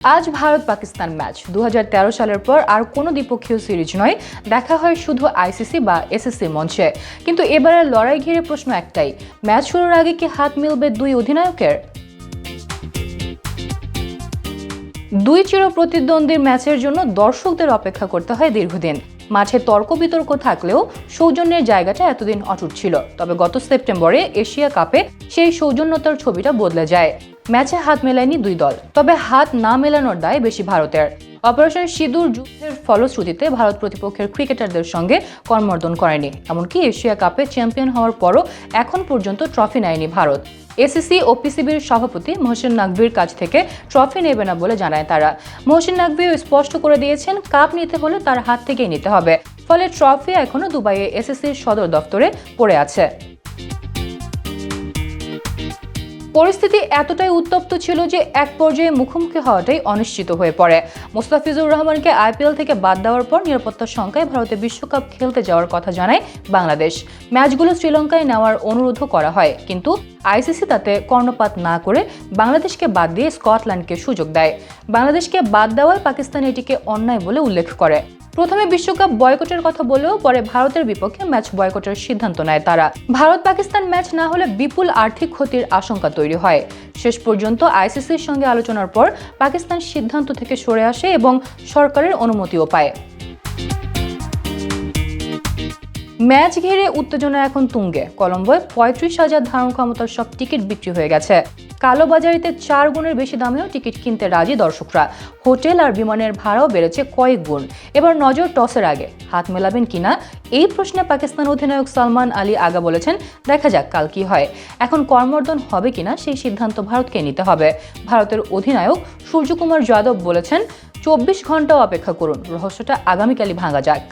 আজ ভারত পাকিস্তান ম্যাচ 2013 সালের পর আর কোনো দ্বিপক্ষীয় সিরিজ নয়, দেখা হয় শুধু আইসিসি বা এসএসসি মঞ্চে। কিন্তু এবারের লড়াই ঘিরে প্রশ্ন একটাই, ম্যাচ শুরুর আগে কি হাত মিলবে দুই অধিনায়কের? দুই চির প্রতিদ্বন্দ্বীর ম্যাচের জন্য দর্শকদের অপেক্ষা করতে হয় দীর্ঘদিন। মাঠে তর্ক বিতর্ক থাকলেও সৌজন্যের জায়গাটা এতদিন অটুট ছিল। তবে গত সেপ্টেম্বরে এশিয়া কাপে সেই সৌজন্যতার ছবিটা বদলে যায়। ম্যাচে হাত মেলায়নি দুই দল, তবে হাত না মেলানোর দায় বেশি ভারতের। অপারেশন সিঁদুর যুদ্ধের ফলশ্রুতিতে ভারত প্রতিপক্ষের ক্রিকেটারদের সঙ্গে করমর্দন করেনি। এমনকি এশিয়া কাপে চ্যাম্পিয়ন হওয়ার পরও এখন পর্যন্ত ট্রফি নেয়নি ভারত। এসিসি ও পিসিবির সভাপতি মহসিন নাকভির কাছ থেকে ট্রফি নেবে না বলে জানায় তারা। মহসিন নাকভিও স্পষ্ট করে দিয়েছেন, কাপ নিতে হলে তার হাত থেকেই নিতে হবে। ফলে ট্রফি এখনো দুবাইয়ে এসিসির সদর দফতরে পড়ে আছে। পরিস্থিতি এতটাই উত্তপ্ত ছিল যে এক পর্যায়ে মুখোমুখি হওয়াটাই অনিশ্চিত হয়ে পড়ে। মোস্তাফিজুর রহমানকে আইপিএল থেকে বাদ দেওয়ার পর নিরাপত্তার শঙ্কায় ভারতে বিশ্বকাপ খেলতে যাওয়ার কথা জানায় বাংলাদেশ। ম্যাচগুলো শ্রীলঙ্কায় নেওয়ার অনুরোধও করা হয়, কিন্তু আইসিসি তাতে কর্ণপাত না করে বাংলাদেশকে বাদ দিয়ে স্কটল্যান্ডকে সুযোগ দেয়। বাংলাদেশকে বাদ দেওয়ায় পাকিস্তান এটিকে অন্যায় বলে উল্লেখ করে। প্রথমে বিশ্বকাপ বয়কটের কথা বলেও পরে ভারতের বিপক্ষে ম্যাচ বয়কটের সিদ্ধান্ত নেয় তারা। ভারত পাকিস্তান ম্যাচ না হলে বিপুল আর্থিক ক্ষতির আশঙ্কা তৈরি হয়। শেষ পর্যন্ত আইসিসির সঙ্গে আলোচনার পর পাকিস্তান সিদ্ধান্ত থেকে সরে আসে এবং সরকারের অনুমতিও পায়। ম্যাচ ঘিরে উত্তেজনা এখন তুঙ্গে। কলম্বোয় 35,000 ধারণ ক্ষমতার সব টিকিট বিক্রি হয়ে গেছে। কালোবাজারিতে 4 গুণের বেশি দামেও টিকিট কিনতে রাজি দর্শকরা। হোটেল আর বিমানের ভাড়াও বেড়েছে কয়েক গুণ। এবার নজর টসের আগে হাত মেলাবেন কিনা এই প্রশ্নে পাকিস্তান অধিনায়ক সালমান আলী আগা বলেছেন, দেখা যাক কাল কি হয়। এখন করমর্দন হবে কিনা সেই সিদ্ধান্ত ভারতকে নিতে হবে। ভারতের অধিনায়ক সূর্যকুমার যাদব বলেছেন, 24 ঘন্টাও অপেক্ষা করুন, রহস্যটা আগামীকালই ভাঙা যাক।